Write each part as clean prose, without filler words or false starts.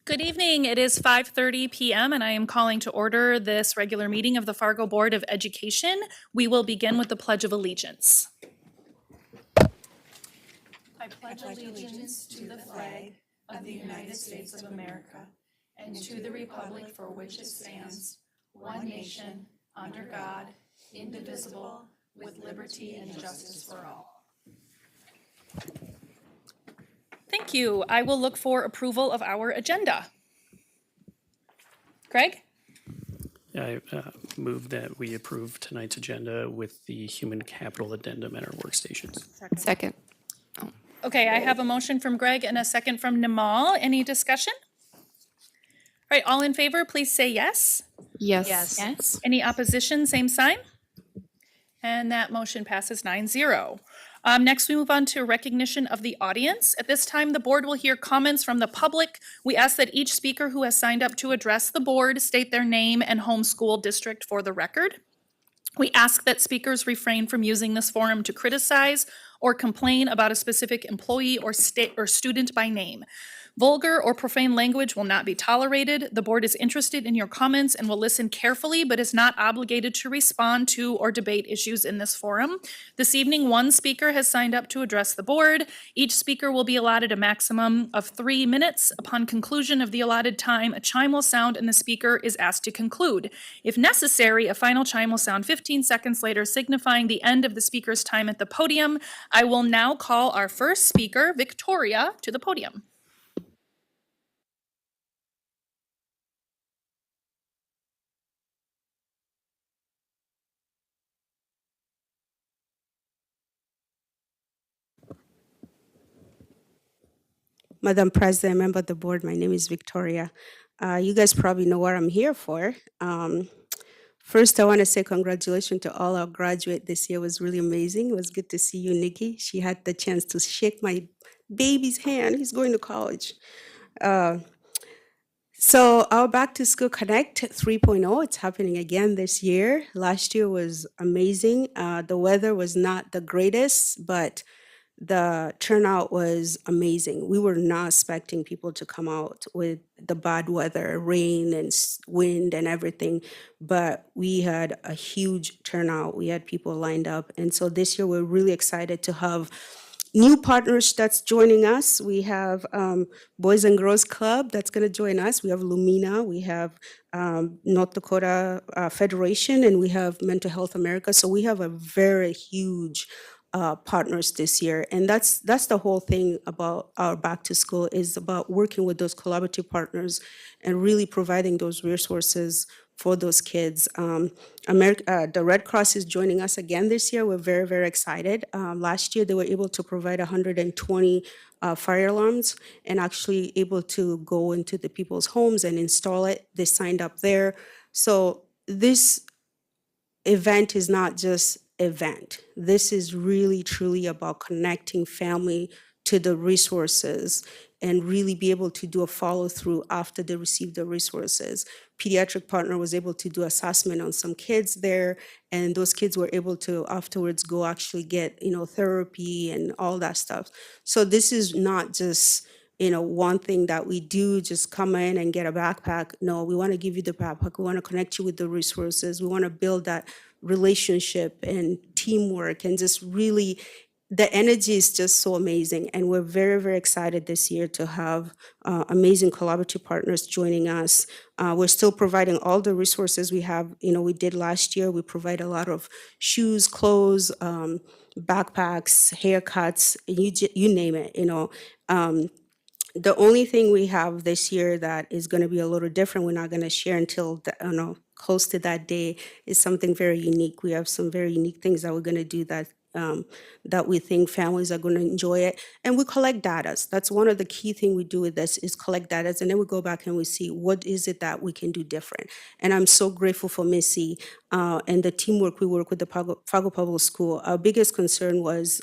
Good evening. It is 5:30 p.m. and I am calling to order this regular meeting of the Fargo Board of Education. We will begin with the Pledge of Allegiance. I pledge allegiance to the flag of the United States of America and to the republic for which it stands, one nation, under God, indivisible, with liberty and justice for all. Thank you. I will look for approval of our agenda. Greg? I move that we approve tonight's agenda with the human capital addendum at our workstations. Second. Okay, I have a motion from Greg and a second from Nimal. Any discussion? All right, all in favor, please say yes. Yes. Yes. Any opposition, same sign? And that motion passes 9-0. Next, we move on to recognition of the audience. At this time, the board will hear comments from the public. We ask that each speaker who has signed up to address the board state their name and home school district for the record. We ask that speakers refrain from using this forum to criticize or complain about a specific employee or student by name. Vulgar or profane language will not be tolerated. The board is interested in your comments and will listen carefully, but is not obligated to respond to or debate issues in this forum. This evening, one speaker has signed up to address the board. Each speaker will be allotted a maximum of 3 minutes. Upon conclusion of the allotted time, a chime will sound and the speaker is asked to conclude. If necessary, a final chime will sound 15 seconds later, signifying the end of the speaker's time at the podium. I will now call our first speaker, Victoria, to the podium. Madam President, member of the board, my name is Victoria. You guys probably know what I'm here for. First, I want to say congratulations to all our graduates this year. It was really amazing. It was good to see you, Nikki. She had the chance to shake my baby's hand. He's going to college. So our Back to School Connect 3.0, it's happening again this year. Last year was amazing. The weather was not the greatest, but the turnout was amazing. We were not expecting people to come out with the bad weather, rain and wind and everything, but we had a huge turnout. We had people lined up. And so this year we're really excited to have new partners that's joining us. We have Boys and Girls Club that's going to join us. We have Lumina, we have North Dakota Federation, and we have Mental Health America. So we have a very huge partners this year, and that's the whole thing about our Back to School, is about working with those collaborative partners and really providing those resources for those kids. The Red Cross is joining us again this year. We're very, very excited. Last year, they were able to provide 120 fire alarms and actually able to go into the people's homes and install it. They signed up there. So this event is not just event. This is really truly about connecting family to the resources and really be able to do a follow through after they receive the resources. Pediatric partner was able to do assessment on some kids there, and those kids were able to afterwards go actually get, therapy and all that stuff. So this is not just one thing that we do, just come in and get a backpack. No, we want to give you the backpack. We want to connect you with the resources. We want to build that relationship and teamwork, and just really, the energy is just so amazing. And we're very, very excited this year to have amazing collaborative partners joining us. We're still providing all the resources we have, we did last year. We provide a lot of shoes, clothes, backpacks, haircuts, you name it, The only thing we have this year that is going to be a little different, we're not going to share until close to that day, is something very unique. We have some very unique things that we're going to do that we think families are going to enjoy it. And we collect data. That's one of the key things we do with this, is collect data, and then we go back and we see what is it that we can do different. And I'm so grateful for Missy and the teamwork we work with the Fargo Public School. Our biggest concern was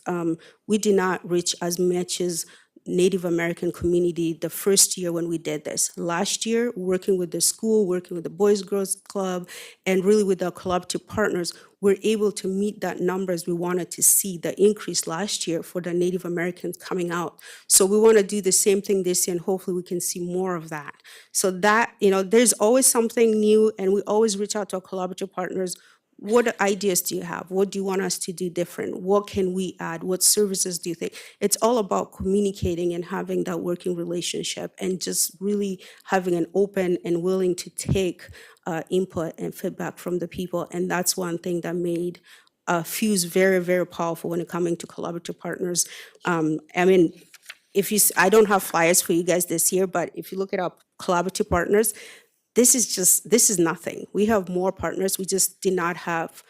we did not reach as much as Native American community the first year when we did this. Last year, working with the school, working with the Boys Girls Club, and really with our collaborative partners, we're able to meet that numbers we wanted to see, the increase last year for the Native Americans coming out. So we want to do the same thing this year, and hopefully we can see more of that. So that, there's always something new, and we always reach out to our collaborative partners. What ideas do you have? What do you want us to do different? What can we add? What services do you think? It's all about communicating and having that working relationship and just really having an open and willing to take input and feedback from the people. And that's one thing that made Fuse very, very powerful when it coming to collaborative partners. I mean, I don't have flyers for you guys this year, but if you look at our collaborative partners, this is nothing. We have more partners. We just did not have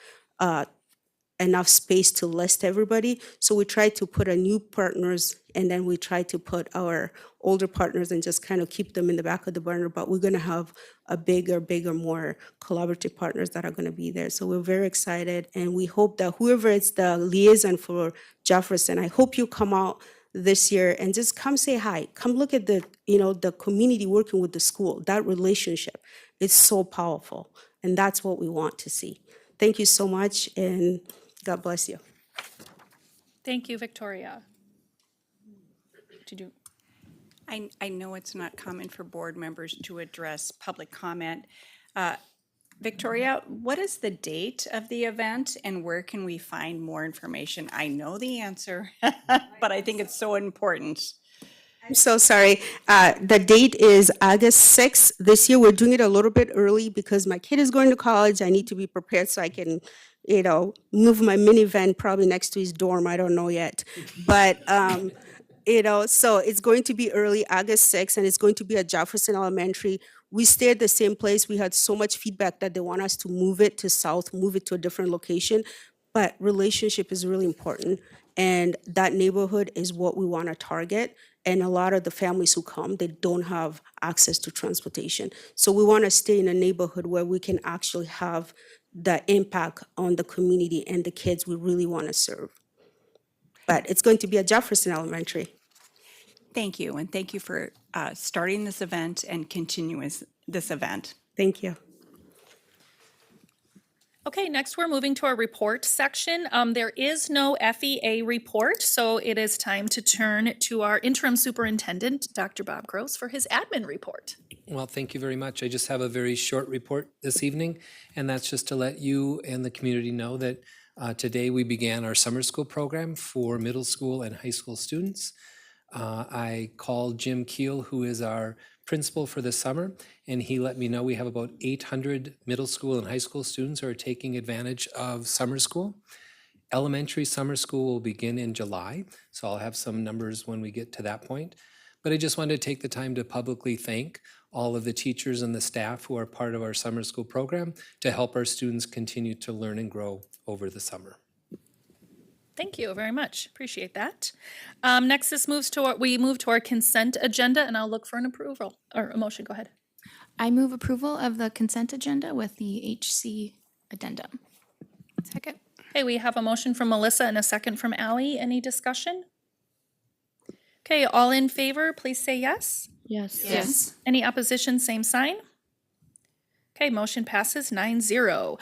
enough space to list everybody. So we try to put our new partners, and then we try to put our older partners and just kind of keep them in the back of the burner. But we're going to have a bigger, more collaborative partners that are going to be there. So we're very excited, and we hope that whoever is the liaison for Jefferson, I hope you come out this year and just come say hi. Come look at the community working with the school. That relationship is so powerful, and that's what we want to see. Thank you so much, and God bless you. Thank you, Victoria. I know it's not common for board members to address public comment. Victoria, what is the date of the event and where can we find more information? I know the answer, but I think it's so important. I'm so sorry. The date is August 6th. This year, we're doing it a little bit early because my kid is going to college. I need to be prepared so I can, move my minivan probably next to his dorm. I don't know yet. But, so it's going to be early, August 6th, and it's going to be at Jefferson Elementary. We stay at the same place. We had so much feedback that they want us to move it to south, move it to a different location. But relationship is really important. And that neighborhood is what we want to target. And a lot of the families who come, they don't have access to transportation. So we want to stay in a neighborhood where we can actually have the impact on the community and the kids we really want to serve. But it's going to be at Jefferson Elementary. Thank you, and thank you for starting this event and continuing this event. Thank you. Okay, next we're moving to our report section. There is no FEA report, so it is time to turn to our interim superintendent, Dr. Bob Gross, for his admin report. Well, thank you very much. I just have a very short report this evening, and that's just to let you and the community know that today we began our summer school program for middle school and high school students. I called Jim Keel, who is our principal for the summer, and he let me know we have about 800 middle school and high school students who are taking advantage of summer school. Elementary summer school will begin in July, so I'll have some numbers when we get to that point. But I just wanted to take the time to publicly thank all of the teachers and the staff who are part of our summer school program to help our students continue to learn and grow over the summer. Thank you very much. Appreciate that. Next, we move to our consent agenda, and I'll look for an approval or a motion. Go ahead. I move approval of the consent agenda with the HC addendum. Second. Okay, we have a motion from Melissa and a second from Ally. Any discussion? Okay, all in favor, please say yes. Yes. Yes. Any opposition, same sign. Okay, motion passes 9-0.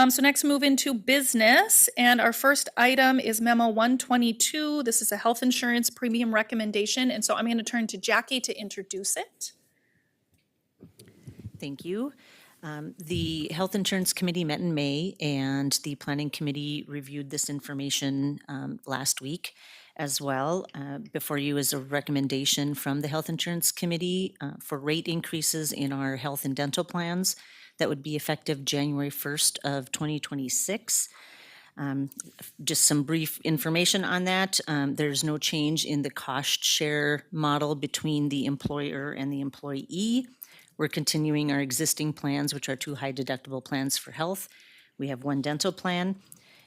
So next move into business, and our first item is memo 122. This is a health insurance premium recommendation, and so I'm going to turn to Jackie to introduce it. Thank you. The Health Insurance Committee met in May, and the Planning Committee reviewed this information last week as well. Before you is a recommendation from the Health Insurance Committee for rate increases in our health and dental plans that would be effective January 1st of 2026. Just some brief information on that. There's no change in the cost share model between the employer and the employee. We're continuing our existing plans, which are 2 high deductible plans for health. We have 1 dental plan,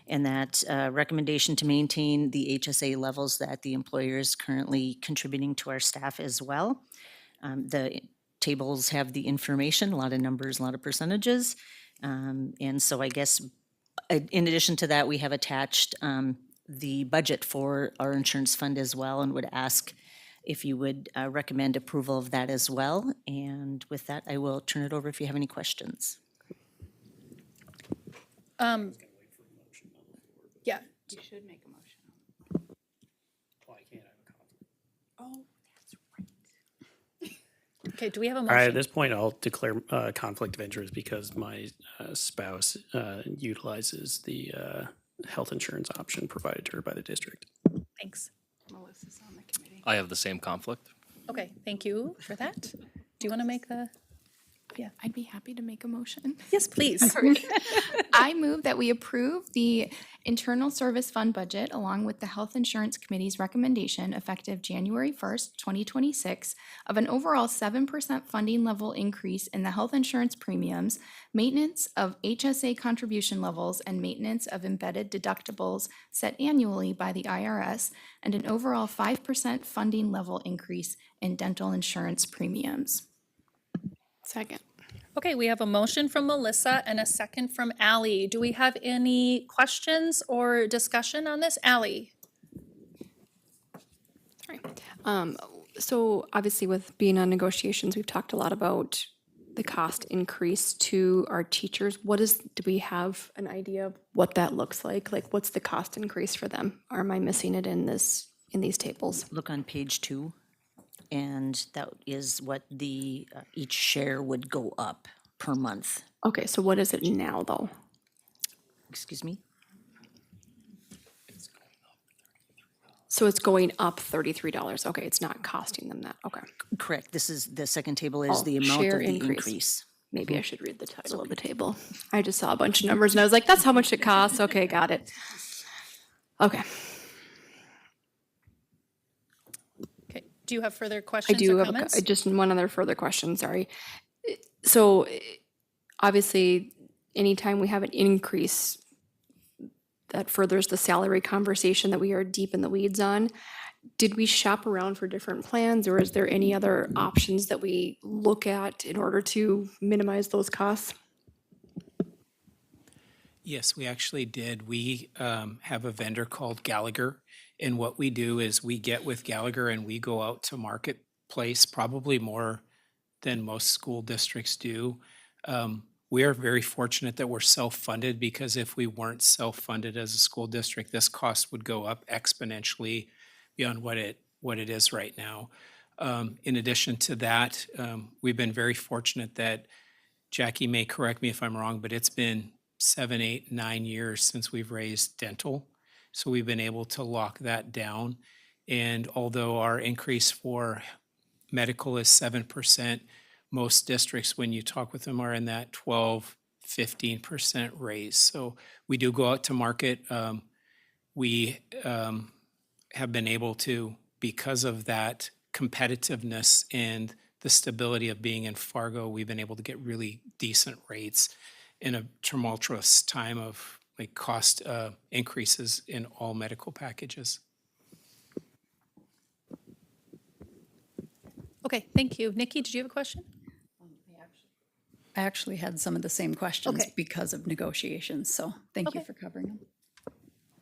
and that recommendation to maintain the HSA levels that the employer is currently contributing to our staff as well. The tables have the information, a lot of numbers, a lot of percentages. And so I guess in addition to that, we have attached the budget for our insurance fund as well, and would ask if you would recommend approval of that as well. And with that, I will turn it over if you have any questions. Yeah. You should make a motion. Well, I can't have a conflict. Oh, that's right. Okay, do we have a All right, at motion? this point, I'll declare conflict of interest because my spouse utilizes the health insurance option provided to her by the district. Thanks. Melissa's on the committee. I have the same conflict. Okay, thank you for that. Do you want to make the? I'd be happy to make a motion. Yes, please. I move that we approve the internal service fund budget along with the Health Insurance Committee's recommendation effective January 1st, 2026 of an overall 7% funding level increase in the health insurance premiums, maintenance of HSA contribution levels, and maintenance of embedded deductibles set annually by the IRS, and an overall 5% funding level increase in dental insurance premiums. Second. Okay, we have a motion from Melissa and a second from Ally. Do we have any questions or discussion on this? Ally? Sorry. So obviously with being on negotiations, we've talked a lot about the cost increase to our teachers. Do we have an idea of what that looks like? Like what's the cost increase for them? Or am I missing it in these tables? Look on page 2, and that is what the each share would go up per month. Okay, so what is it now though? Excuse me? So it's going up $33. Okay, it's not costing them that. Okay. Correct. This is, the second table is Oh, the amount share of the increase. increase. Maybe I should read the title of the table. I just saw a bunch of numbers and I was like, that's how much it costs. Okay, got it. Okay. Okay, do you have further I questions do or have comments? just one other further question, sorry. So obviously, anytime we have an increase, that furthers the salary conversation that we are deep in the weeds on. Did we shop around for different plans, or is there any other options that we look at in order to minimize those costs? Yes, we actually did. We have a vendor called Gallagher, and what we do is we get with Gallagher and we go out to marketplace, probably more than most school districts do. We are very fortunate that we're self-funded, because if we weren't self-funded as a school district, this cost would go up exponentially beyond what it is right now. In addition to that, we've been very fortunate that, Jackie may correct me if I'm wrong, but it's been 7, 8, 9 years since we've raised dental. So we've been able to lock that down. And although our increase for medical is 7%, most districts, when you talk with them, are in that 12, 15% raise. So we do go out to market. We have been able to, because of that competitiveness and the stability of being in Fargo, we've been able to get really decent rates in a tumultuous time of like cost increases in all medical packages. Okay, thank you. Nikki, did you have a question? I actually had some of the same questions Okay. because of negotiations, so thank you Okay. for covering them.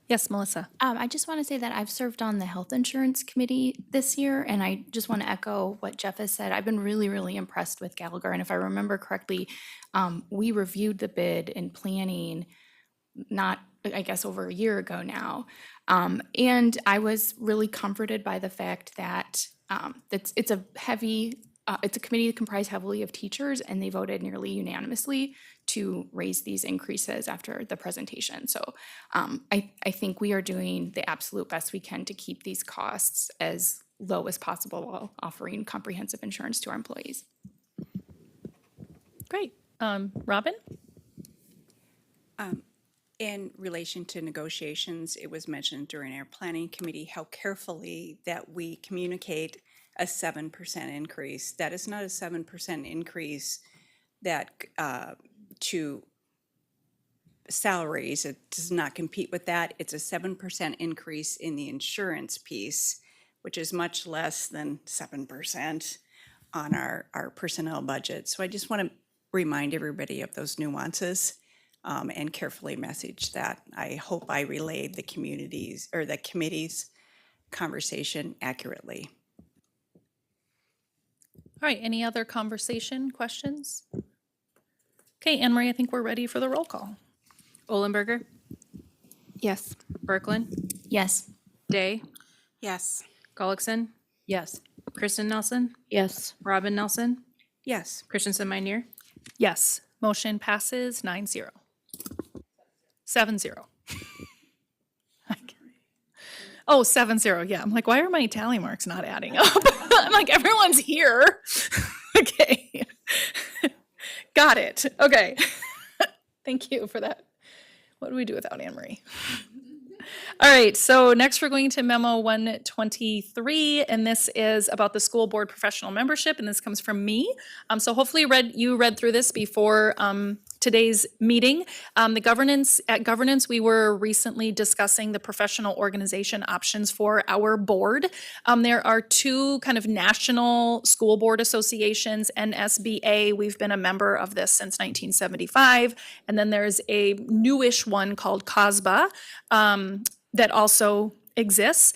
Yes, Melissa. I just want to say that I've served on the Health Insurance Committee this year, and I just want to echo what Jeff has said. I've been really, really impressed with Gallagher, and if I remember correctly, we reviewed the bid in planning not, I guess, over a year ago now. And I was really comforted by the fact that it's a heavy, it's a committee comprised heavily of teachers, and they voted nearly unanimously to raise these increases after the presentation. So I think we are doing the absolute best we can to keep these costs as low as possible while offering comprehensive insurance to our employees. Great. Robin? In relation to negotiations, it was mentioned during our planning committee how carefully that we communicate a 7% increase. That is not a 7% increase that to salaries. It does not compete with that. It's a 7% increase in the insurance piece, which is much less than 7% on our personnel budget. So I just want to remind everybody of those nuances. And carefully message that. I hope I relayed the community's or the committee's conversation accurately. All right, any other conversation, questions? Okay, Anne Marie, I think we're ready for the roll call. Olenberger, Yes. Berklin, Yes. Day, Yes. Gullickson, Yes. Kristen Nelson, Yes. Robin Nelson, Yes. Christensen Meineer. Yes, motion passes 9-0. 7-0. Oh, 7-0, yeah. I'm like, why are my tally marks not adding up? I'm like, everyone's here. Okay. Got it. Okay. Thank you for that. What do we do without Anne Marie? All right, so next we're going to memo 123, and this is about the school board professional membership, and this comes from me. So hopefully you read through this before today's meeting. At governance, we were recently discussing the professional organization options for our board. There are two kind of national school board associations, NSBA. We've been a member of this since 1975, and then there's a newish one called COSBA. That also exists.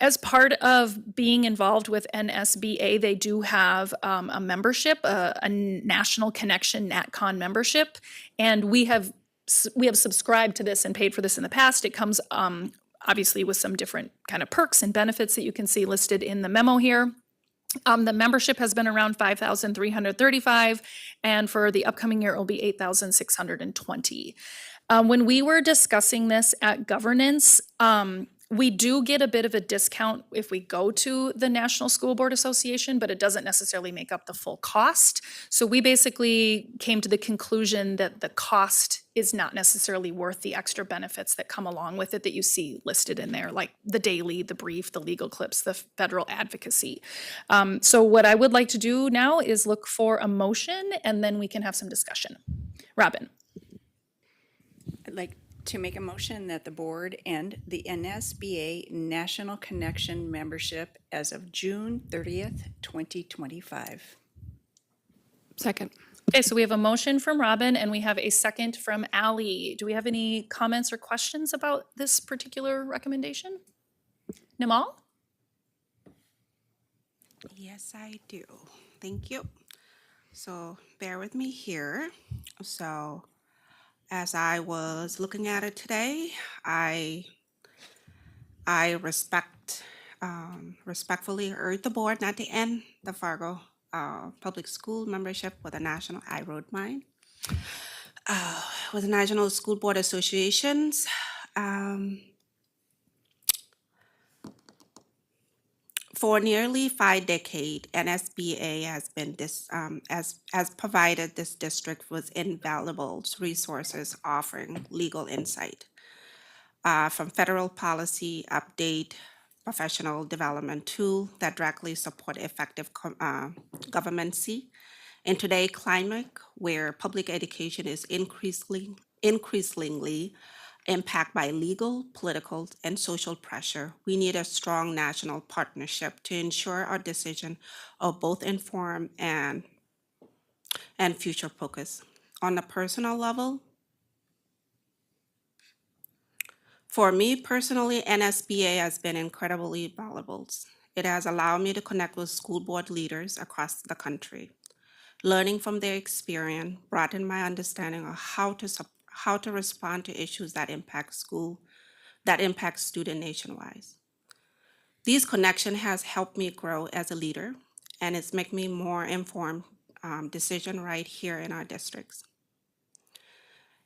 As part of being involved with NSBA, they do have a membership, a National Connection NatCon membership, and we have subscribed to this and paid for this in the past. It comes obviously with some different kind of perks and benefits that you can see listed in the memo here. The membership has been around 5,335, and for the upcoming year, it will be 8,620. When we were discussing this at governance, we do get a bit of a discount if we go to the National School Board Association, but it doesn't necessarily make up the full cost. So we basically came to the conclusion that the cost is not necessarily worth the extra benefits that come along with it that you see listed in there, like the daily, the brief, the legal clips, the federal advocacy. So what I would like to do now is look for a motion, and then we can have some discussion. Robin. I'd like to make a motion that the board end the NSBA National Connection membership as of June 30th, 2025. Second. Okay, so we have a motion from Robin and we have a second from Ally. Do we have any comments or questions about this particular recommendation? Nimal? Yes, I do. Thank you. So bear with me here. So as I was looking at it today, I respectfully urge the board not to end the Fargo public school membership with a national I-Road mine. With the National School Board Associations, for nearly 5 decades, NSBA has been has provided this district with invaluable resources offering legal insight from federal policy update, professional development tool that directly support effective governmency. In today's climate, where public education is increasingly impacted by legal, political, and social pressure, we need a strong national partnership to ensure our decisions are both informed and future focused. On a personal level, for me personally, NSBA has been incredibly valuable. It has allowed me to connect with school board leaders across the country. Learning from their experience broadened my understanding of how to respond to issues that impact students nationwide. These connections has helped me grow as a leader, and it's make me more informed decision right here in our districts.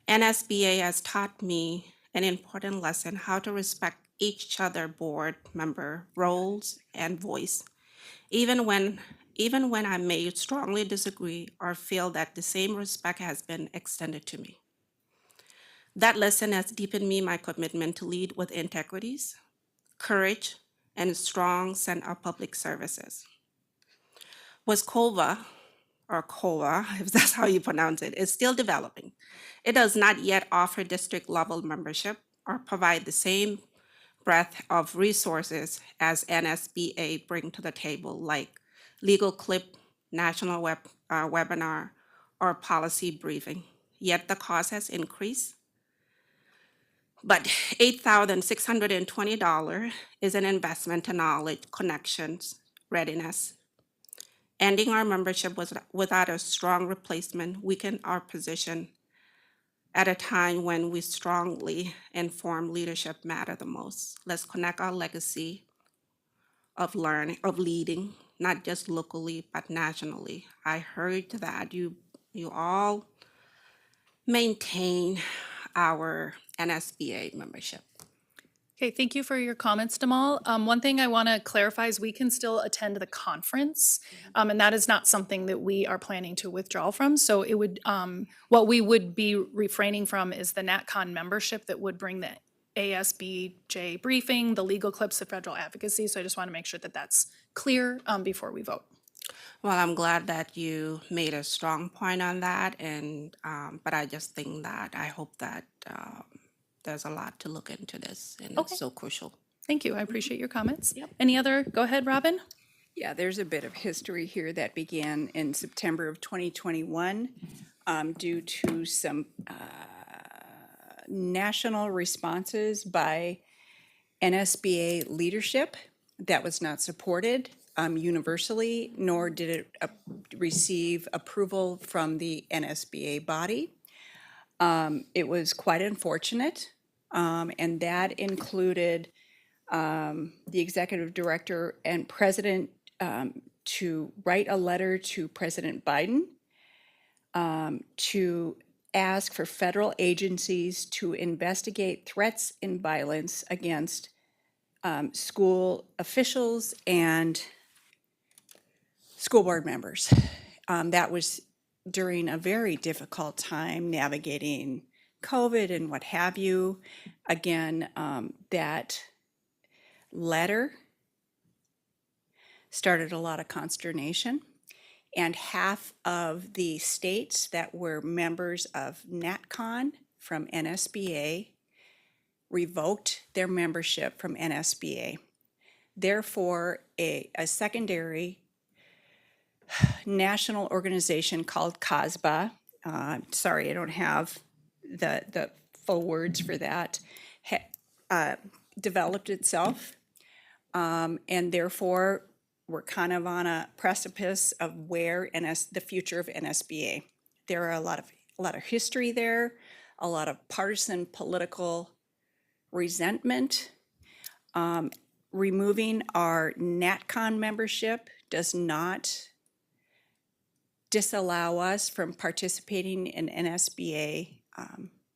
NSBA has taught me an important lesson: how to respect each other board member roles and voice, even when I may strongly disagree or feel that the same respect has been extended to me. That lesson has deepened my commitment to lead with integrity, courage, and a strong sense of public services. Was COVA, or COVA, if that's how you pronounce it, is still developing. It does not yet offer district level membership or provide the same breadth of resources as NSBA bring to the table, like legal clip, national webinar, or policy briefing. Yet the cost has increased. But $8,620 is an investment in knowledge, connections, readiness, Ending our membership without a strong replacement weakened our position at a time when we strongly inform leadership matter the most. Let's connect our legacy of leading, not just locally, but nationally. I heard that you all maintain our NSBA membership. Okay, thank you for your comments, Damal. One thing I want to clarify is we can still attend the conference, and that is not something that we are planning to withdraw from. So it would, what we would be refraining from is the NatCon membership that would bring the ASBJ briefing, the legal clips of federal advocacy. So I just want to make sure that that's clear before we vote. Well, I'm glad that you made a strong point on that, and but I just think that I hope that there's a lot to look into this, and Okay. it's so crucial. Thank you. I appreciate your comments. Any other? Go ahead, Robin. Yeah, there's a bit of history here that began in September of 2021 due to some national responses by NSBA leadership that was not supported universally, nor did it receive approval from the NSBA body. It was quite unfortunate, and that included the executive director and president to write a letter to President Biden to ask for federal agencies to investigate threats and violence against school officials and school board members. That was during a very difficult time navigating COVID and what have you. Again, that letter started a lot of consternation, and half of the states that were members of NatCon from NSBA revoked their membership from NSBA. Therefore, a secondary national organization called COSBA, sorry, I don't have the full words for that, developed itself, and therefore we're kind of on a precipice of where the future of NSBA. There are a lot of history there, a lot of partisan political resentment. Removing our NatCon membership does not disallow us from participating in NSBA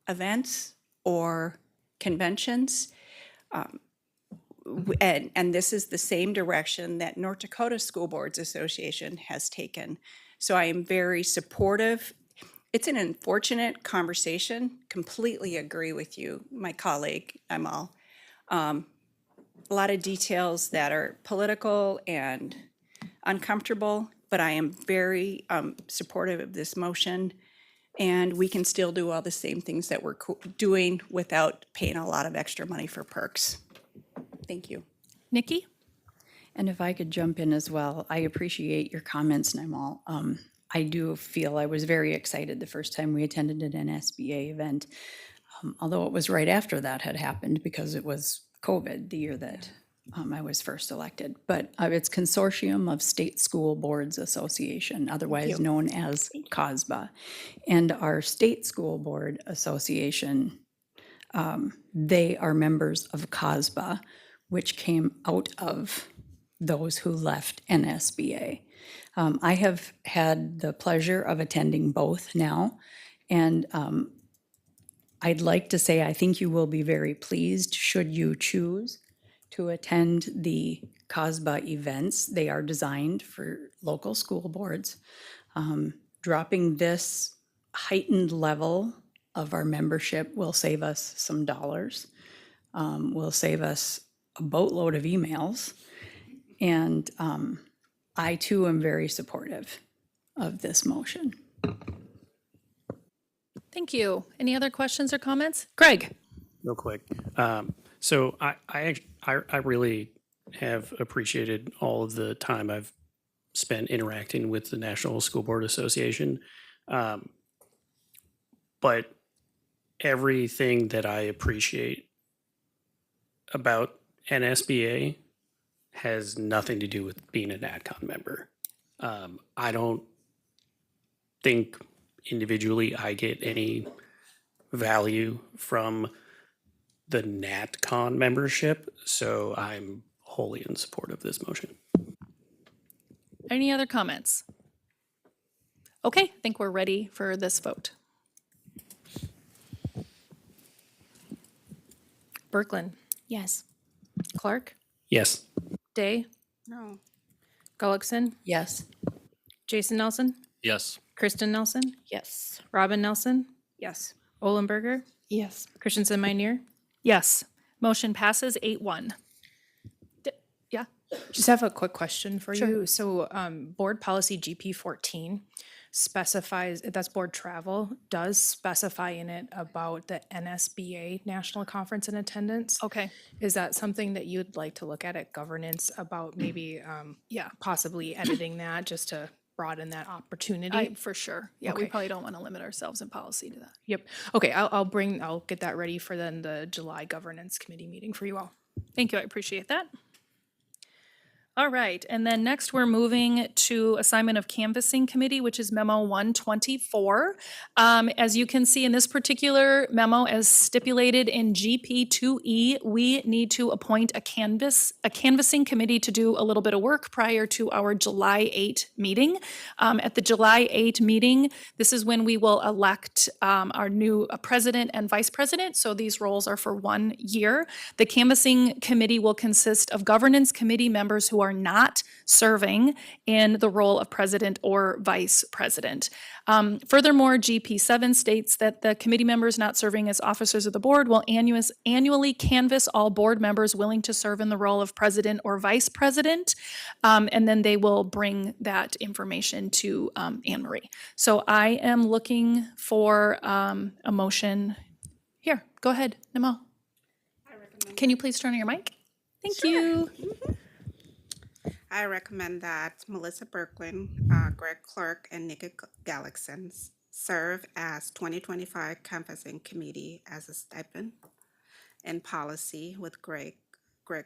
events or conventions. And this is the same direction that North Dakota School Boards Association has taken. So I am very supportive. It's an unfortunate conversation. Completely agree with you, my colleague, Amal. A lot of details that are political and uncomfortable, but I am very supportive of this motion. And we can still do all the same things that we're doing without paying a lot of extra money for perks. Thank you. Nikki? And if I could jump in as well, I appreciate your comments, Nimal. I do feel I was very excited the first time we attended an NSBA event, although it was right after that had happened because it was COVID, the year that I was first elected. But it's Consortium of State School Boards Association, otherwise known as COSBA. And our State School Board Association, they are members of COSBA, which came out of those who left NSBA. I have had the pleasure of attending both now, and I'd like to say I think you will be very pleased should you choose to attend the COSBA events. They are designed for local school boards. Dropping this heightened level of our membership will save us some dollars, will save us a boatload of emails, and I too am very supportive of this motion. Thank you. Any other questions or comments? Greg? Real quick. So I really have appreciated all of the time I've spent interacting with the National School Board Association. But everything that I appreciate about NSBA has nothing to do with being a NatCon member. I don't think individually I get any value from the NatCon membership, so I'm wholly in support of this motion. Any other comments? Okay, I think we're ready for this vote. Berklin, Yes. Clark, Yes. Day, No. Gullickson, Yes. Jason Nelson, Yes. Kristen Nelson, Yes. Robin Nelson, Yes. Olenberger, Yes. Christensen Meinier. Yes, motion passes 8-1. Yeah, Just have a quick question for Sure. you. So, board policy GP 14 specifies, that's board travel, does specify in it about the NSBA National Conference in attendance. okay, Is that something that you'd like to look at governance about maybe, yeah, possibly editing that just to broaden that opportunity? for sure. Yeah, we Okay. probably don't want to limit ourselves in policy to that. Yep. Okay, I'll get that ready for then the July governance committee meeting for you all. Thank you, I appreciate that. All right, and then next we're moving to assignment of canvassing committee, which is memo 124. As you can see in this particular memo, as stipulated in GP 2E, we need to appoint a canvassing committee to do a little bit of work prior to our July 8 meeting. At the July 8 meeting, this is when we will elect our new president and vice president. So these roles are for 1 year. The canvassing committee will consist of governance committee members who are not serving in the role of president or vice president. Furthermore, GP 7 states that the committee members not serving as officers of the board will annually canvass all board members willing to serve in the role of president or vice president, and then they will bring that information to Anne Marie. So I am looking for a motion. Here, go ahead, Namo. Can you please turn on your mic? Thank you. I recommend that Melissa Berklin, Greg Clark, and Nikki Gullickson serve as 2025 Canvassing Committee as a stipend and policy, with Greg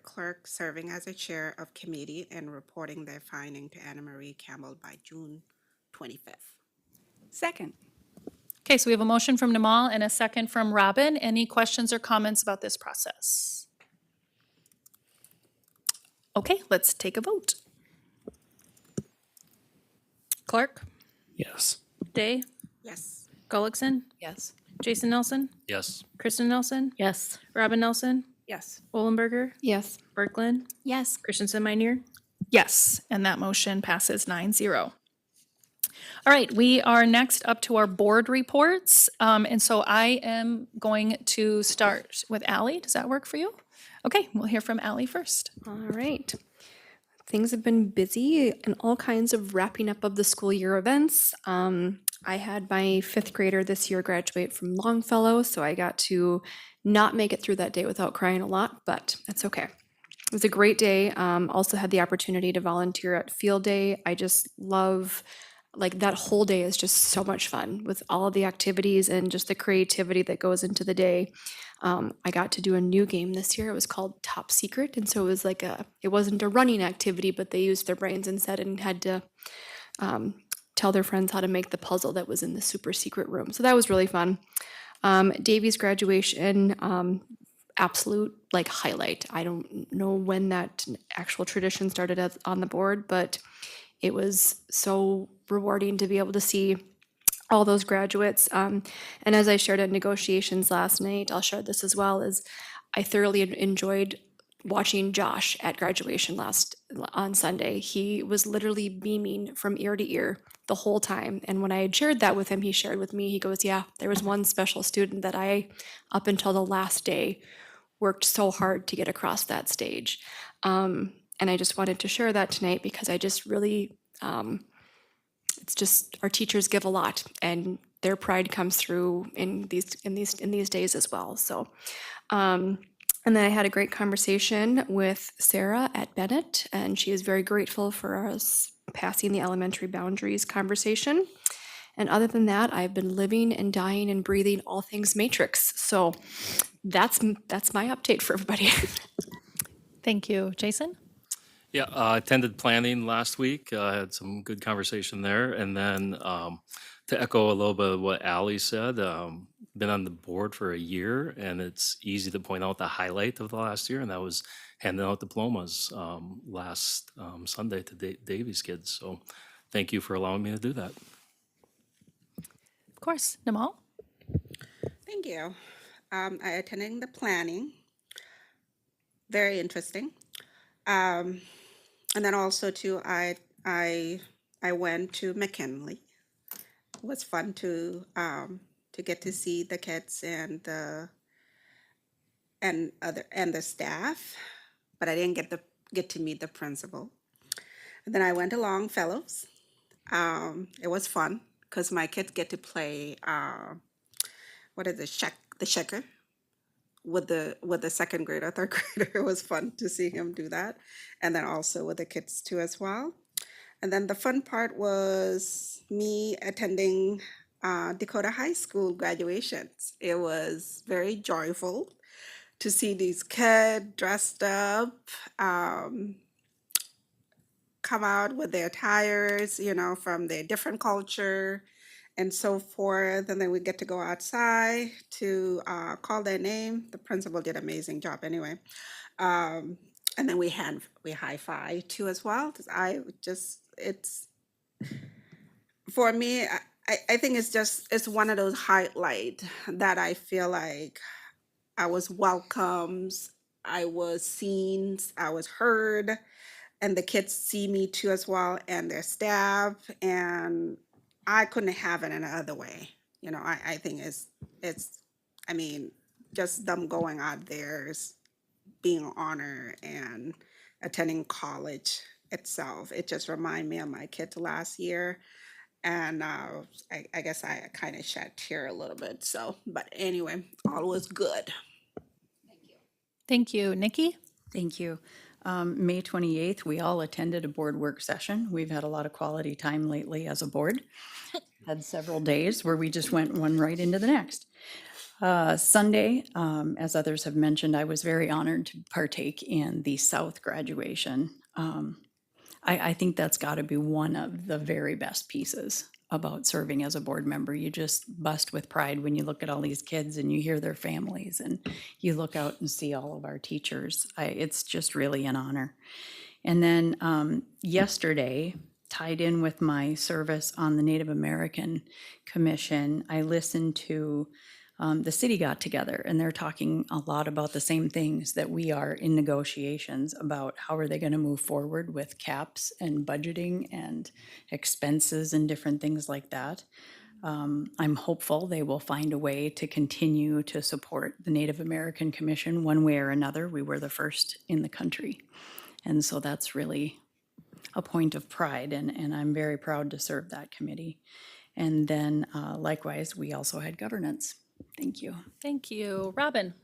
Clark serving as a chair of committee and reporting their finding to Anna Marie Campbell by June 25th. Second. Okay, so we have a motion from Namal and a second from Robin. Any questions or comments about this process? Okay, let's take a vote. Clark, Yes. Day, Yes. Gullickson, Yes. Jason Nelson, Yes. Kristen Nelson, Yes. Robin Nelson, Yes. Olenberger, Yes. Berklin, Yes. Christensen Meinier. Yes, and that motion passes 9-0. All right, we are next up to our board reports. And so I am going to start with Ally. Does that work for you? Okay, we'll hear from Ally first. All right. Things have been busy and all kinds of wrapping up of the school year events. I had my 5th grader this year graduate from Longfellow, so I got to not make it through that day without crying a lot, but that's okay. It was a great day. Also had the opportunity to volunteer at Field Day. I just love, like, that whole day is just so much fun with all of the activities and just the creativity that goes into the day. I got to do a new game this year. It was called Top Secret, and so it was like it wasn't a running activity, but they used their brains instead and had to tell their friends how to make the puzzle that was in the super secret room. So that was really fun. Davey's graduation, absolute like highlight. I don't know when that actual tradition started on the board, but it was so rewarding to be able to see all those graduates. And as I shared at negotiations last night, I'll share this as well, is I thoroughly enjoyed watching Josh at graduation on Sunday. He was literally beaming from ear to ear the whole time. And when I had shared that with him, he shared with me, he goes, yeah, there was one special student that I, up until the last day, worked so hard to get across that stage. And I just wanted to share that tonight because I just really, it's just our teachers give a lot, and their pride comes through in these days as well. So, and then I had a great conversation with Sarah at Bennett, and she is very grateful for us passing the elementary boundaries conversation. And other than that, I've been living and dying and breathing all things Matrix. So that's my update for everybody. Thank you. Jason? Yeah, I attended planning last week. I had some good conversation there. And then to echo a little bit of what Ally said, been on the board for a year, and it's easy to point out the highlight of the last year, and that was handing out diplomas last Sunday to Davies kids. So thank you for allowing me to do that. Of course, Namal? Thank you. I attended the planning. Very interesting. Um, and then also too, I went to McKinley. It was fun to get to see the kids and the staff, but I didn't get to meet the principal. And then I went to Longfellows. It was fun because my kids get to play what is it, the checker with the second grader, third grader. It was fun to see him do that, and then also with the kids too as well. And then the fun part was me attending Dakota High School graduations. It was very joyful to see these kids dressed up, come out with their attires, from their different culture and so forth. And then we get to go outside to call their name. The principal did an amazing job anyway. And then we high five too as well. 'Cause it's for me, I think it's one of those highlights that I feel like I was welcomed, I was seen, I was heard, and the kids see me too as well, and their staff, and I couldn't have it any other way. I think it's I mean, just them going out there, being honored and attending college itself. It just reminded me of my kids last year. And I guess I kind of shed tear a little bit. So, but anyway, all was good. Thank you. Nikki? Thank you. May 28th, we all attended a board work session. We've had a lot of quality time lately as a board. Had several days where we just went one right into the next. Sunday, as others have mentioned, I was very honored to partake in the South graduation. I think that's got to be one of the very best pieces about serving as a board member. You just bust with pride when you look at all these kids and you hear their families and you look out and see all of our teachers. It's just really an honor. And then yesterday, tied in with my service on the Native American Commission, I listened to the city got together and they're talking a lot about the same things that we are in negotiations about. How are they going to move forward with caps and budgeting and expenses and different things like that. I'm hopeful they will find a way to continue to support the Native American Commission one way or another. We were the first in the country. And so that's really a point of pride, and I'm very proud to serve that committee. And then likewise, we also had governance. Thank you. Thank you. Robin?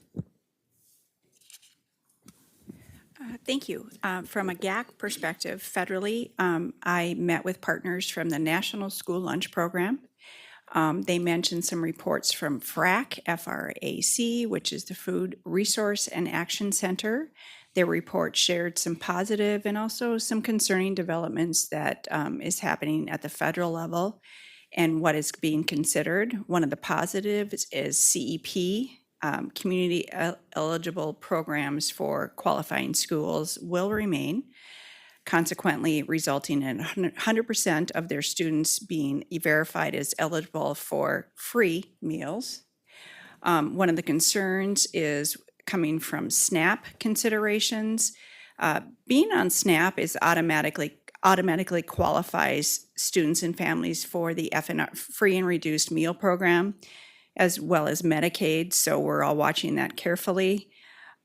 Thank you. From a GAC perspective, federally, I met with partners from the National School Lunch Program. They mentioned some reports from FRAC, F-R-A-C, which is the Food Resource and Action Center. Their report shared some positive and also some concerning developments that is happening at the federal level and what is being considered. One of the positives is CEP, community eligible programs for qualifying schools will remain, consequently resulting in 100% of their students being verified as eligible for free meals. One of the concerns is coming from SNAP considerations. Being on SNAP is automatically qualifies students and families for the FNR free and reduced meal program, as well as Medicaid. So we're all watching that carefully.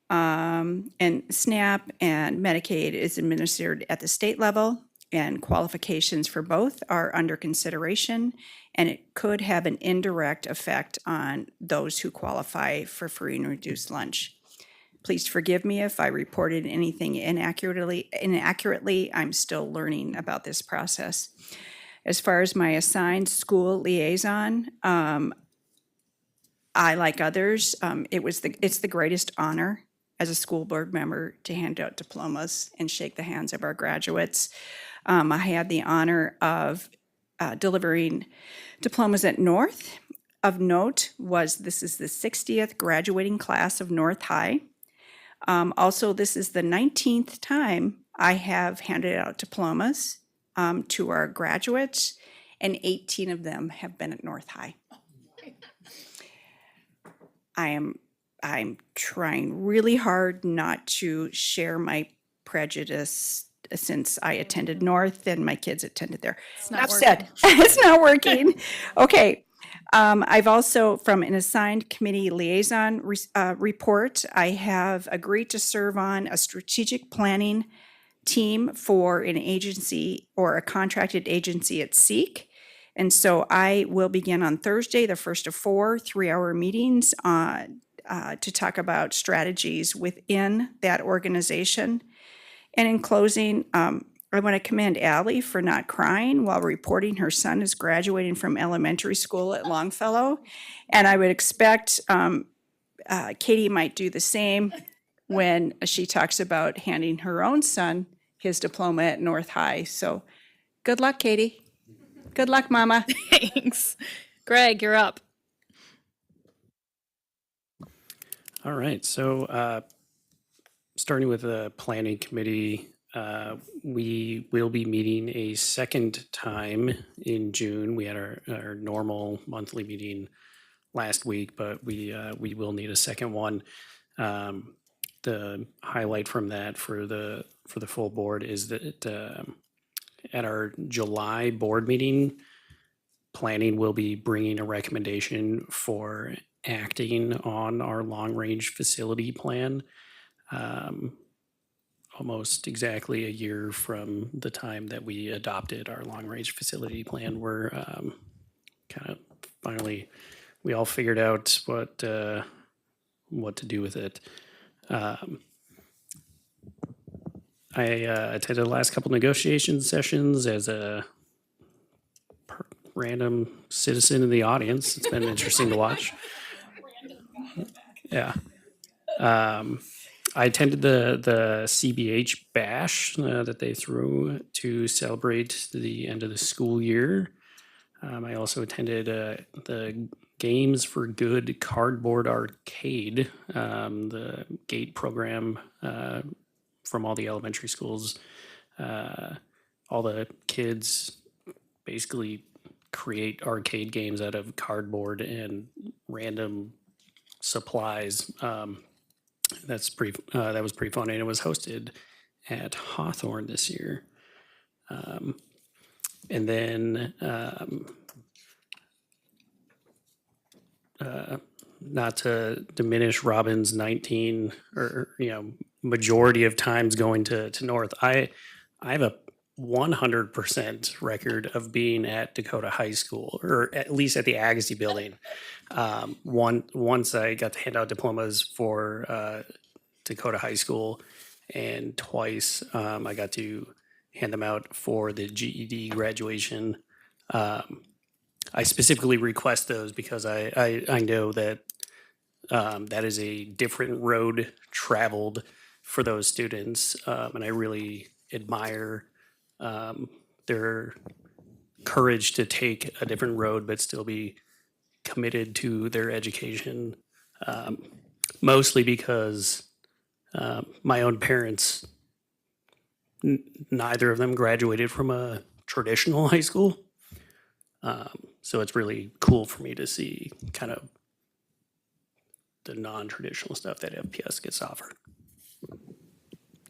And SNAP and Medicaid is administered at the state level, and qualifications for both are under consideration, and it could have an indirect effect on those who qualify for free and reduced lunch. Please forgive me if I reported anything inaccurately. I'm still learning about this process. As far as my assigned school liaison, I, like others, it's the greatest honor as a school board member to hand out diplomas and shake the hands of our graduates. I had the honor of delivering diplomas at North. Of note was this is the 60th graduating class of North High. Also, this is the 19th time I have handed out diplomas to our graduates, and 18 of them have been at North High. I'm trying really hard not to share my prejudice since I attended North and my kids attended there. Enough said. It's not working. Okay. I've also, from an assigned committee liaison report, I have agreed to serve on a strategic planning team for an agency or a contracted agency at SEEK. And so I will begin on Thursday, the first of 4 3-hour meetings to talk about strategies within that organization. And in closing, I want to commend Allie for not crying while reporting her son is graduating from elementary school at Longfellow. And I would expect Katie might do the same when she talks about handing her own son his diploma at North High. So good luck, Katie. Good luck, Mama. Thanks. Greg, you're up. All right, so starting with the planning committee, we will be meeting a second time in June. We had our normal monthly meeting last week, but we will need a second one. The highlight from that for the full board is that at our July board meeting, planning will be bringing a recommendation for acting on our long-range facility plan. Almost exactly a year from the time that we adopted our long-range facility plan, we're kind of finally, we all figured out what to do with it. I attended the last couple negotiation sessions as a random citizen in the audience. It's been interesting to watch. Yeah. I attended the CBH bash that they threw to celebrate the end of the school year. I also attended the Games for Good Cardboard Arcade, the GATE program from all the elementary schools. All the kids basically create arcade games out of cardboard and random supplies. That was pretty fun, and it was hosted at Hawthorne this year. And then not to diminish Robin's 19 or majority of times going to North, I have a 100% record of being at Dakota High School, or at least at the Agassiz building. Once I got to hand out diplomas for Dakota High School, and twice I got to hand them out for the GED graduation. I specifically request those because I know that that is a different road traveled for those students, and I really admire their courage to take a different road but still be committed to their education, mostly because my own parents, neither of them graduated from a traditional high school. So it's really cool for me to see kind of the non-traditional stuff that FPS gets offered.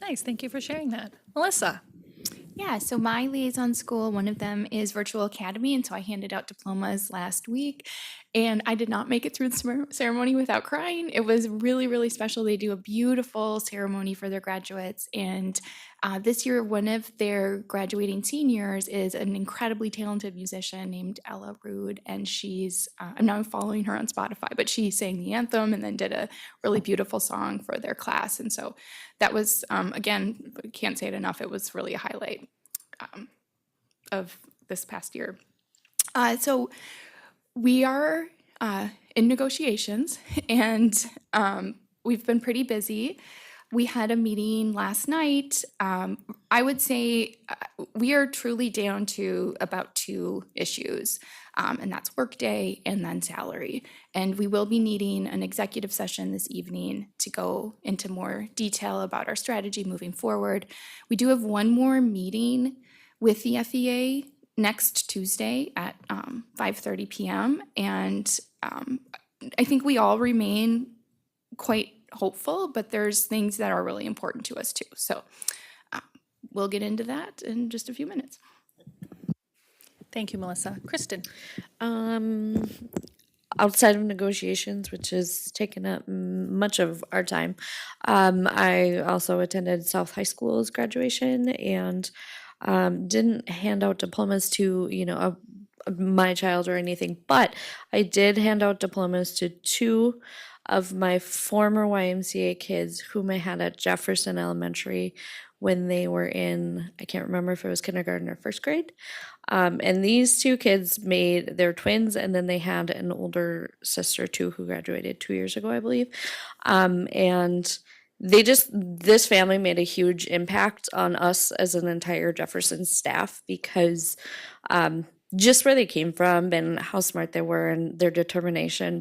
Nice. Thank you for sharing that. Melissa. Yeah, so my liaison school, one of them is Virtual Academy, and so I handed out diplomas last week, and I did not make it through the ceremony without crying. It was really, really special. They do a beautiful ceremony for their graduates, and this year, one of their graduating seniors is an incredibly talented musician named Ella Rude, and she's, I'm now following her on Spotify, but she sang the anthem and then did a really beautiful song for their class, and so that was, again, can't say it enough, it was really a highlight of this past year. So we are in negotiations, and we've been pretty busy. We had a meeting last night. I would say we are truly down to about 2 issues, and that's workday and then salary. And we will be needing an executive session this evening to go into more detail about our strategy moving forward. We do have one more meeting with the FEA next Tuesday at 5:30 p.m. And I think we all remain quite hopeful, but there's things that are really important to us too. So we'll get into that in just a few minutes. Thank you, Melissa. Kristen? Outside of negotiations, which has taken up much of our time, I also attended South High School's graduation and didn't hand out diplomas to, my child or anything, but I did hand out diplomas to 2 of my former YMCA kids whom I had at Jefferson Elementary when they were in, I can't remember if it was kindergarten or first grade. And these 2 kids they're twins, and then they had an older sister too who graduated 2 years ago, I believe. And this family made a huge impact on us as an entire Jefferson staff because just where they came from and how smart they were and their determination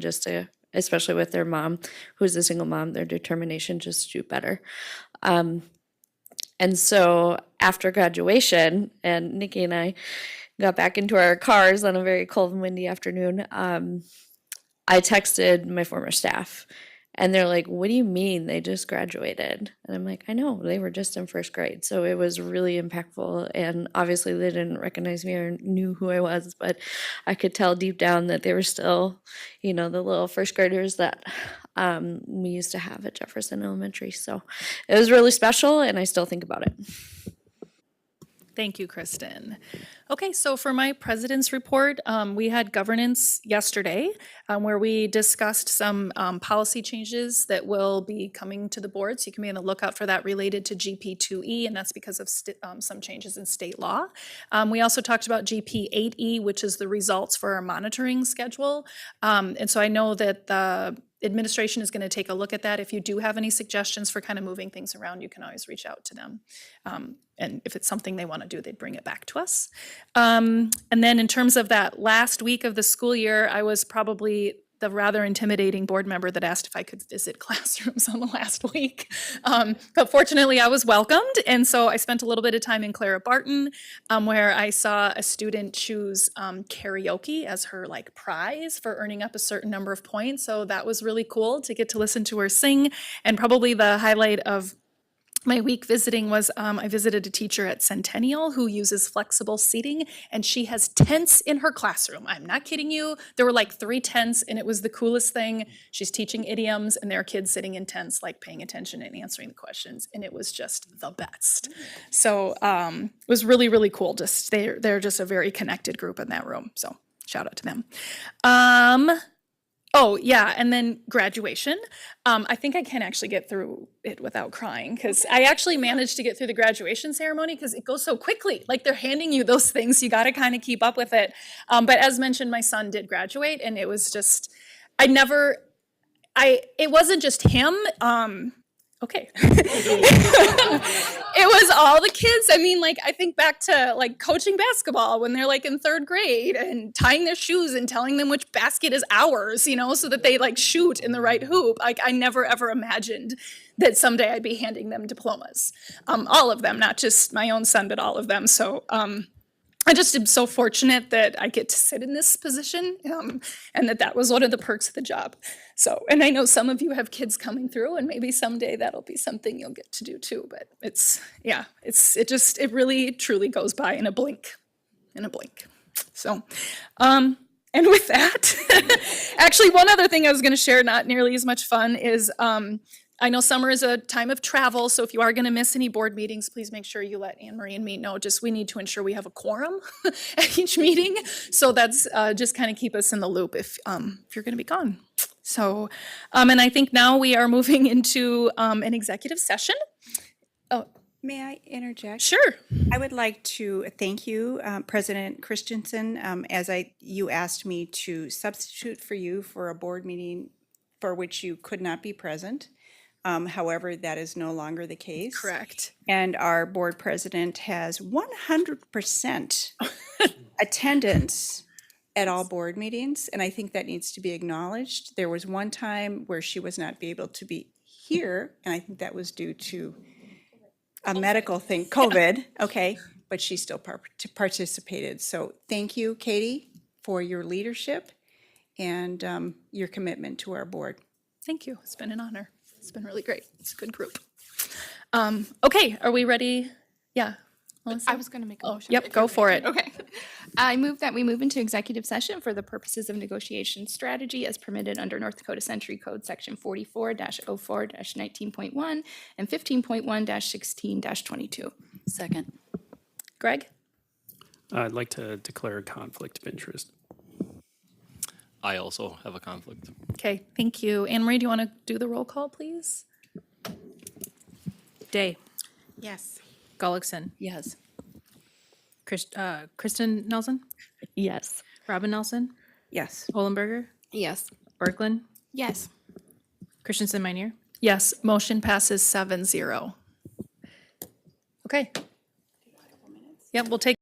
especially with their mom, who's a single mom, their determination just to do better. And so after graduation, and Nikki and I got back into our cars on a very cold and windy afternoon, I texted my former staff. And they're like, what do you mean they just graduated? And I'm like, I know, they were just in first grade. So it was really impactful. And obviously they didn't recognize me or knew who I was, but I could tell deep down that they were still, the little first graders that we used to have at Jefferson Elementary. So it was really special, and I still think about it. Thank you, Kristen. Okay, so for my president's report, we had governance yesterday where we discussed some policy changes that will be coming to the board. So you can be on the lookout for that related to GP2E, and that's because of some changes in state law. We also talked about GP8E, which is the results for our monitoring schedule. And so I know that the administration is going to take a look at that. If you do have any suggestions for kind of moving things around, you can always reach out to them. And if it's something they want to do, they'd bring it back to us. And then in terms of that last week of the school year, I was probably the rather intimidating board member that asked if I could visit classrooms on the last week. But fortunately, I was welcomed. And so I spent a little bit of time in Clara Barton, where I saw a student choose karaoke as her prize for earning up a certain number of points. So that was really cool to get to listen to her sing. And probably the highlight of my week visiting was I visited a teacher at Centennial who uses flexible seating, and she has tents in her classroom. I'm not kidding you. There were 3 tents, and it was the coolest thing. She's teaching idioms, and there are kids sitting in tents, paying attention and answering the questions, and it was just the best. So it was really, really cool. They're just a very connected group in that room. So shout out to them. Oh, yeah, and then graduation. I think I can actually get through it without crying because I actually managed to get through the graduation ceremony because it goes so quickly. They're handing you those things. You got to kind of keep up with it. But as mentioned, my son did graduate, and it was just, it wasn't just him. Okay. It was all the kids. I mean, I think back to coaching basketball when they're in 3rd grade and tying their shoes and telling them which basket is ours, so that they shoot in the right hoop. I never ever imagined that someday I'd be handing them diplomas. All of them, not just my own son, but all of them. So I just am so fortunate that I get to sit in this position and that was one of the perks of the job. So, and I know some of you have kids coming through, and maybe someday that'll be something you'll get to do too. But it really truly goes by in a blink. So, and with that, actually one other thing I was going to share, not nearly as much fun, is I know summer is a time of travel, so if you are going to miss any board meetings, please make sure you let Anne Marie and me know. We need to ensure we have a quorum at each meeting. So that's just kind of keep us in the loop if you're going to be gone. So, and I think now we are moving into an executive session. Oh, May I interject? Sure. I would like to thank you, President Christensen, as you asked me to substitute for you for a board meeting for which you could not be present. However, that is no longer the case. Correct. And our board president has 100% attendance at all board meetings, and I think that needs to be acknowledged. There was one time where she was not able to be here, and I think that was due to a medical thing, COVID, okay, but she still participated. So thank you, Katie, for your leadership and your commitment to our board. Thank you. It's been an honor. It's been really great. It's a good group. Okay, are we ready? Yeah. Melissa? I was going to make a motion. Yep, go for it. Okay. I move that we move into executive session for the purposes of negotiation strategy as permitted under North Dakota Century Code Section 44-04-19.1 and 15.1-16-22. Second. Greg? I'd like to declare a conflict of interest. I also have a conflict. Okay, thank you. Anne Marie, do you want to do the roll call, please? Day, Yes. Gullickson, Yes. Kristen Nelson, Yes. Robin Nelson, Yes. Holenberger, Yes. Berkland, Yes. Christensen Meinier. Yes, motion passes 7-0. Okay. Yep, we'll take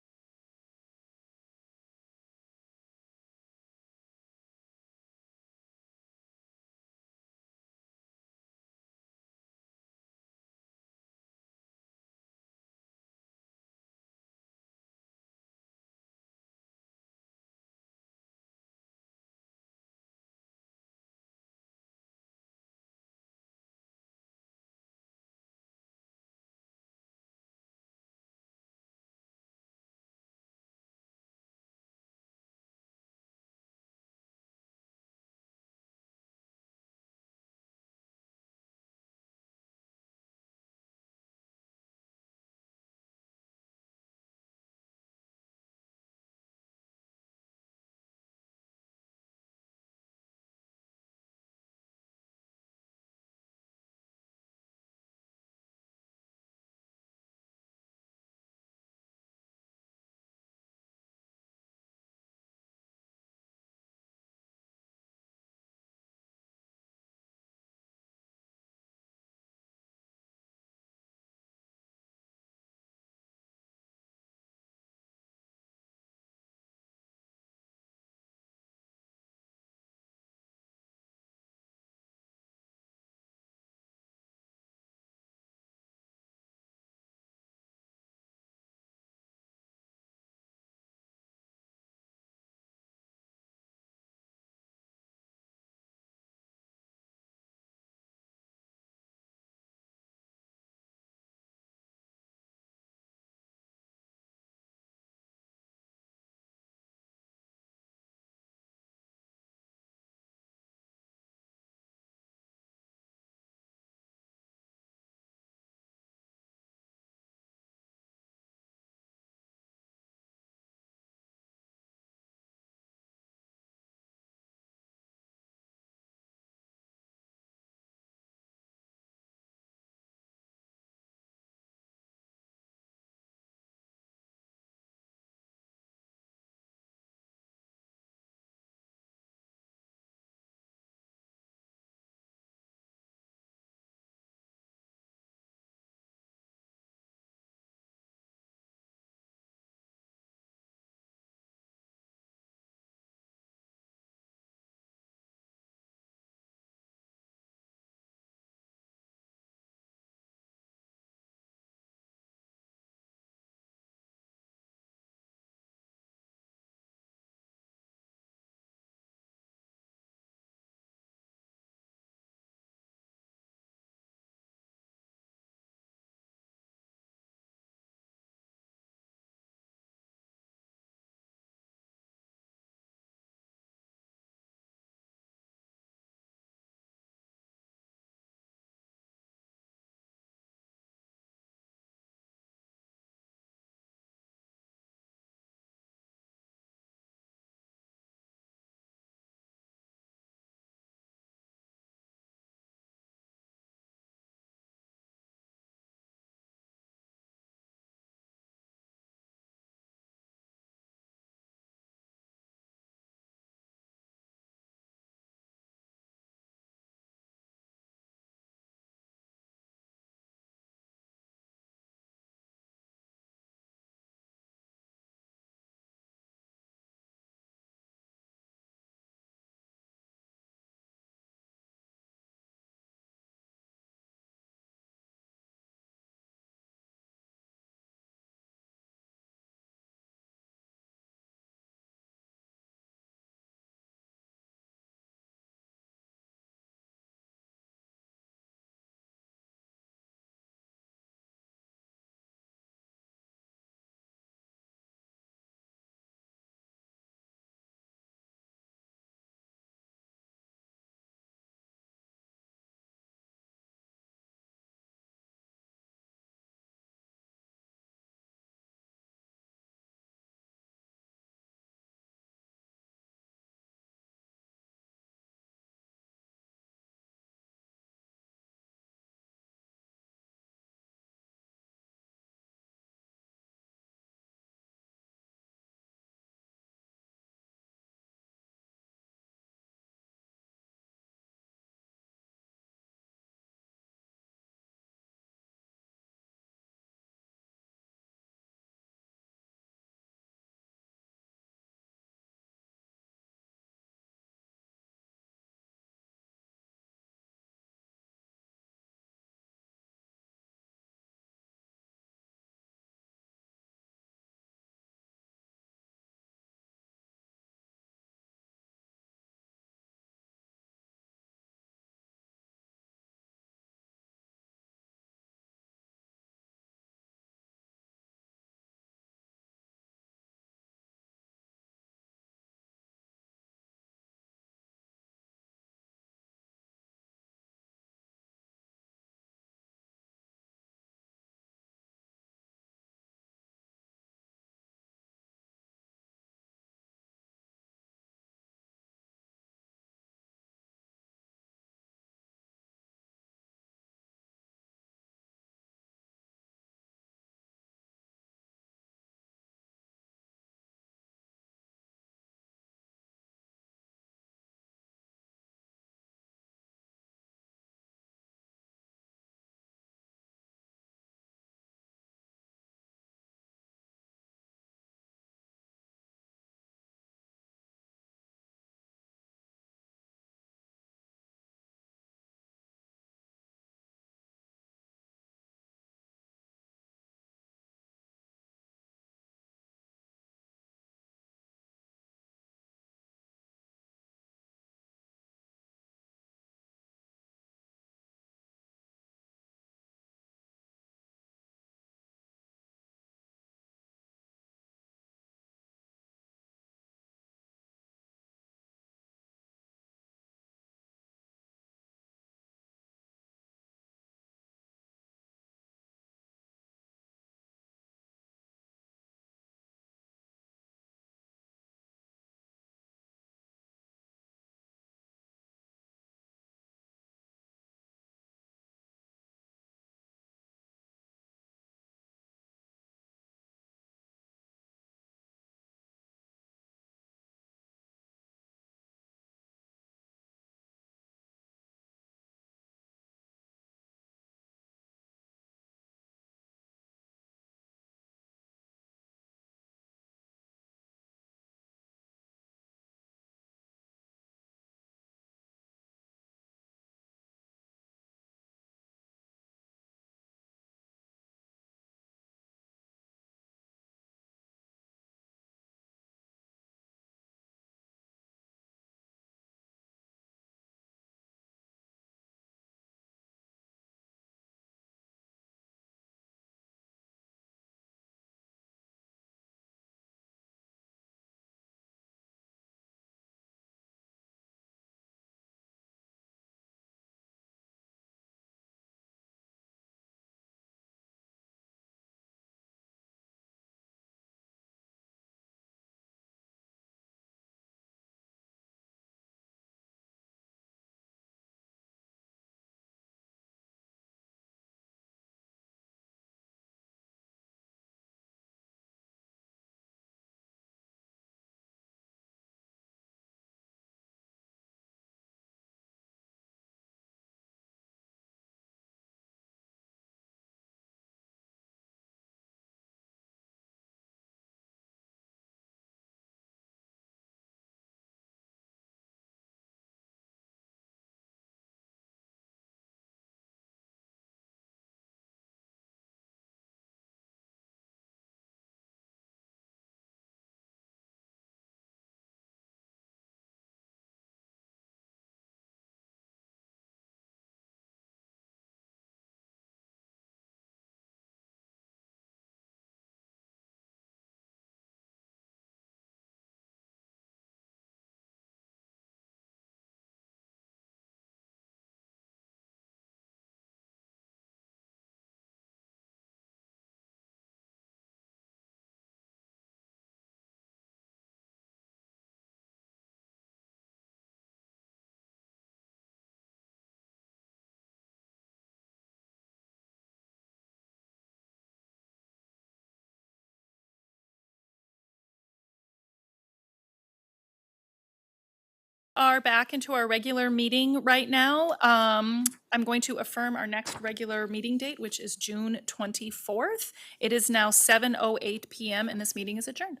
Are back into our regular meeting right now. I'm going to affirm our next regular meeting date, which is June 24th. It is now 7:08 PM and this meeting is adjourned.